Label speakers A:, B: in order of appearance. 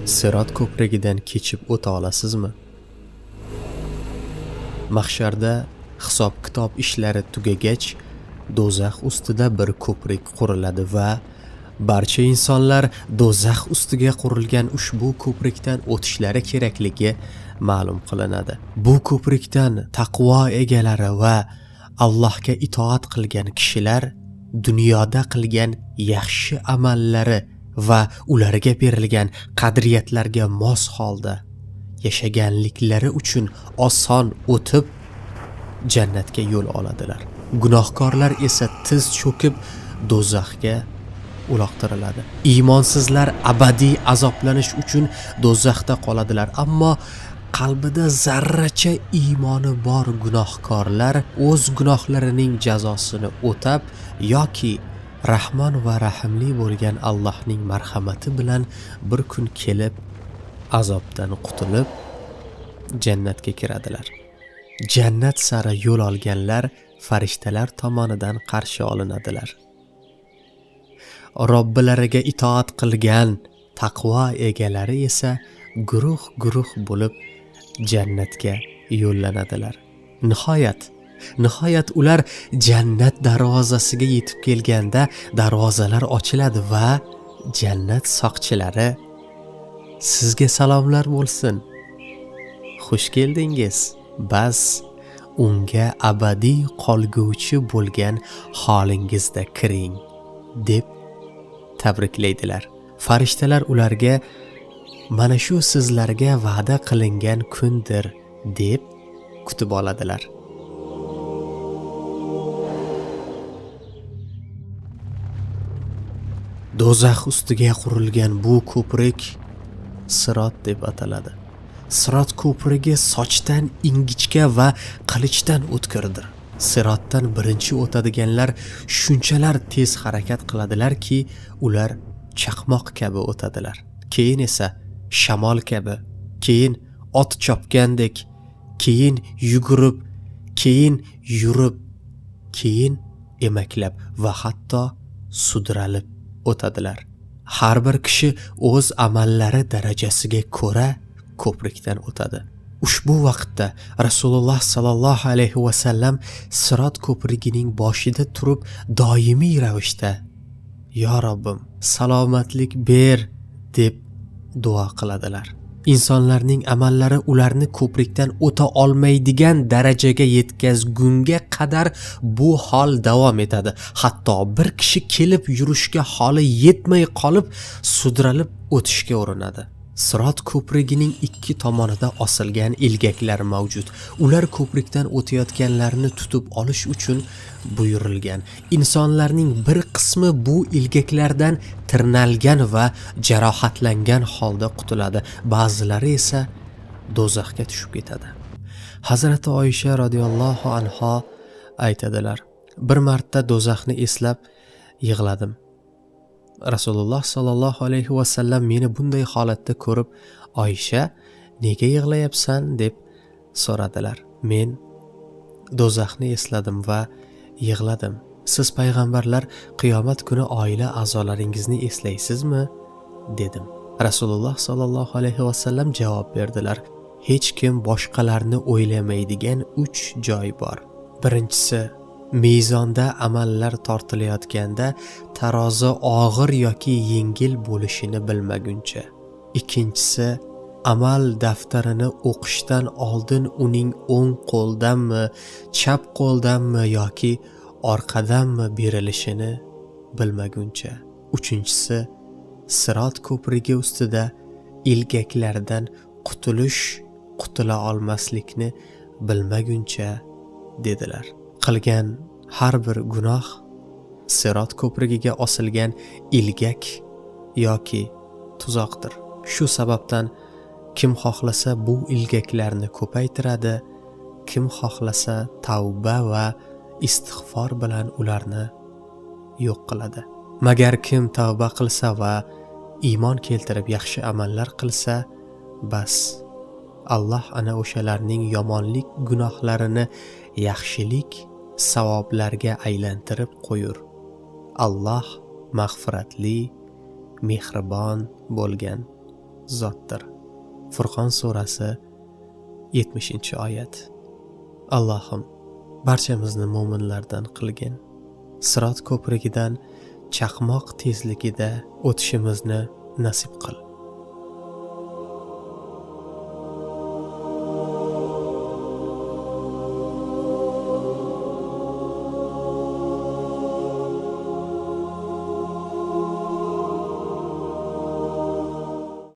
A: Sirot ko'prigidan kechib o'ta olasizmi? Mahsharda hisob-kitob ishlari tugagach, do'zax ustida bir ko'prik quriladi va barcha insonlar do'zax ustiga qurilgan ushbu ko'prikdan o'tishlari kerakligi ma'lum qilinadi. Bu ko'prikdan taqvo egalari va Allohga itoat qilgan kishilar dunyoda qilgan yaxshi amallari va ularga berilgan qadriyatlarga mos holda yashaganliklari uchun oson o'tib jannatga yo'l oladilar. Gunohkorlar esa tiz cho'kib do'zaxga uloqtiriladi. Iymonsizlar abadiy azoblanish uchun do'zaxda qoladilar, ammo qalbida zarracha iymoni bor gunohkorlar o'z gunohlarining jazosini o'tab yoki Rahmon va Rahimli bo'lgan Allohning marhamati bilan bir kun kelib azobdan qutulib jannatga kiradilar. Jannat sari yo'l olganlar farishtalar tomonidan qarshi olinadilar. Robbilariga itoat qilgan taqvo egalari esa guruh bo'lib jannatga yo'llanadilar. Nihoyat ular jannat darvozasiga yetib kelganda darvozalar ochiladi va jannat soqchilari sizga salomlar bo'lsin. Xush keldingiz. Bas unga abadiy qolguvchi bo'lgan holingizda kiring deb tabriklaydilar. Farishtalar ularga mana shu sizlarga va'da qilingan kundir deb kutib oladilar. Do'zax ustiga qurilgan bu ko'prik Sirot deb ataladi. Sirot ko'prigi sochdan ingichka va qilichdan o'tkirdir. Sirotdan birinchi o'tadiganlar shunchalar tez harakat qiladilarki, ular chaqmoq kabi o'tadilar. Keyin esa shamol kabi, keyin ot chopgandek, keyin yugurib, keyin yurib, keyin emaklab va hatto sudralib o'tadilar. Har bir kishi o'z amallari darajasiga ko'ra ko'prikdan o'tadi. Ushbu vaqtda Rasululloh sallallohu alayhi va sallam Sirot ko'prigining boshida turib doimiy ravishda "Ya Robbim, salomatlik ber" deb duo qiladilar. Insonlarning amallari ularni ko'prikdan o'ta olmaydigan darajaga yetkazgunga qadar bu hol davom etadi. Hatto bir kishi kelib yurishga holi yetmay qolib, sudralib o'tishga urinadi. Sirot ko'prigining ikki tomonida osilgan ilgaklar mavjud. Ular ko'prikdan o'tayotganlarni tutib olish uchun buyurilgan. Insonlarning bir qismi bu ilgaklardan tirnalgan va jarohatlangan holda qutuladi. Ba'zilari esa do'zaxga tushib ketadi. Hazrati Oysha radhiyallohu anha aytadilar: "Bir marta do'zaxni eslab yig'ladim. Rasululloh sallallohu alayhi va sallam meni bunday holatda ko'rib, Oysha, nega yig'layapsan deb so'radilar. Men do'zaxni esladim va yig'ladim. Siz payg'ambarlar qiyomat kuni oila a'zolaringizni eslaysizmi dedim. Rasululloh sallallohu alayhi va sallam javob berdilar: hech kim boshqalarni o'ylamaydigan 3 joy bor. Birinchisi, mezonda amallar tortilayotganda tarozi og'ir yoki yengil bo'lishini bilmaguncha. Ikkinchisi, amal daftarini o'qishdan oldin uning o'ng qo'ldanmi, chap qo'ldanmi yoki orqadanmi berilishini bilmaguncha. Uchinchisi, Sirot ko'prigi ustida ilgaklardan qutula olmaslikni bilmaguncha dedilar. Qilgan har bir gunoh Sirot ko'prigiga osilgan ilgak yoki tuzoqdir. Shu sababdan kim xohlasa bu ilgaklarni ko'paytiradi, kim xohlasa tavba va istig'for bilan ularni yo'q qiladi. Magar kim tavba qilsa va iymon keltirib yaxshi amallar qilsa, bas Alloh ana o'shalarning yomonlik gunohlarini yaxshilik savoblarga aylantirib qo'yur. Alloh mag'firatli, mehribon bo'lgan zotdir. Furqon surasi 70-oyat. Allohim barchamizni mo'minlardan qilgin. Sirot ko'prigidan chaqmoq tezligida o'tishimizni nasib qil.